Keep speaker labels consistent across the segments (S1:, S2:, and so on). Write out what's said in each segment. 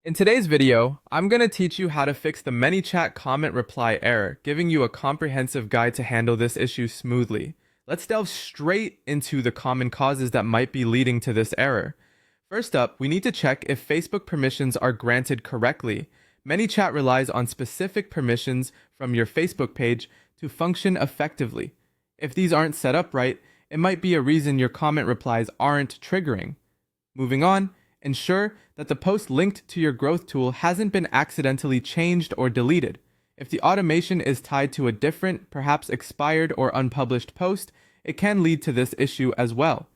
S1: In today's video, I'm going to teach you how to fix the ManyChat comment reply error, giving you a comprehensive guide to handle this issue smoothly. Let's delve straight into the common causes that might be leading to this error. First up, we need to check if Facebook permissions are granted correctly. ManyChat relies on specific permissions from your Facebook page to function effectively. If these aren't set up right, it might be a reason your comment replies aren't triggering. Moving on, ensure that the post linked to your growth tool hasn't been accidentally changed or deleted. If the automation is tied to a different, perhaps expired or unpublished post, it can lead to this issue as well.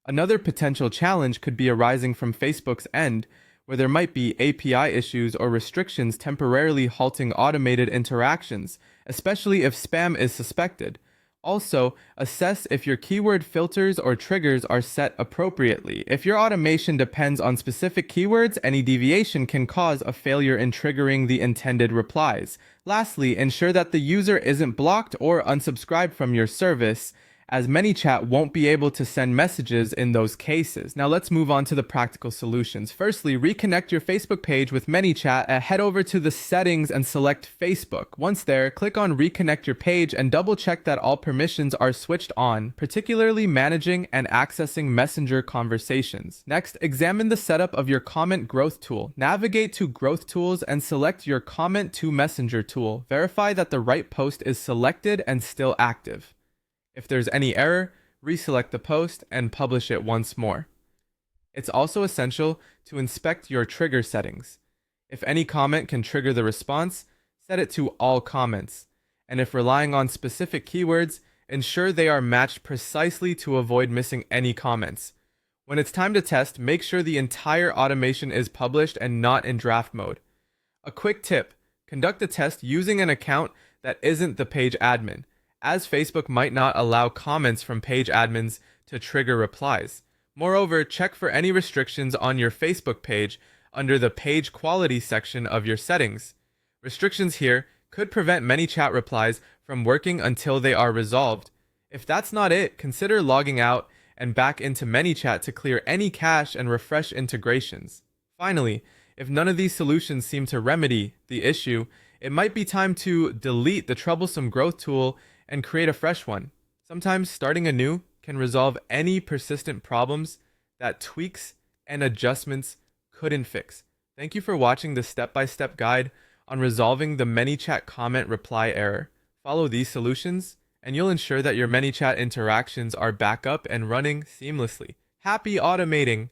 S1: Another potential challenge could be arising from Facebook's end, where there might be API issues or restrictions temporarily halting automated interactions, especially if spam is suspected. Also, assess if your keyword filters or triggers are set appropriately. If your automation depends on specific keywords, any deviation can cause a failure in triggering the intended replies. Lastly, ensure that the user isn't blocked or unsubscribed from your service, as ManyChat won't be able to send messages in those cases. Now let's move on to the practical solutions. Firstly, reconnect your Facebook page with ManyChat and head over to the settings and select Facebook. Once there, click on reconnect your page and double check that all permissions are switched on, particularly managing and accessing Messenger conversations. Next, examine the setup of your comment growth tool. Navigate to growth tools and select your comment to Messenger tool. Verify that the right post is selected and still active. If there's any error, reselect the post and publish it once more. It's also essential to inspect your trigger settings. If any comment can trigger the response, set it to all comments. And if relying on specific keywords, ensure they are matched precisely to avoid missing any comments. When it's time to test, make sure the entire automation is published and not in draft mode. A quick tip: conduct a test using an account that isn't the page admin, as Facebook might not allow comments from page admins to trigger replies. Moreover, check for any restrictions on your Facebook page under the page quality section of your settings. Restrictions here could prevent ManyChat replies from working until they are resolved. If that's not it, consider logging out and back into ManyChat to clear any cache and refresh integrations. Finally, if none of these solutions seem to remedy the issue, it might be time to delete the troublesome growth tool and create a fresh one. Sometimes starting anew can resolve any persistent problems that tweaks and adjustments couldn't fix. Thank you for watching this step-by-step guide on resolving the ManyChat comment reply error. Follow these solutions, and you'll ensure that your ManyChat interactions are back up and running seamlessly. Happy automating!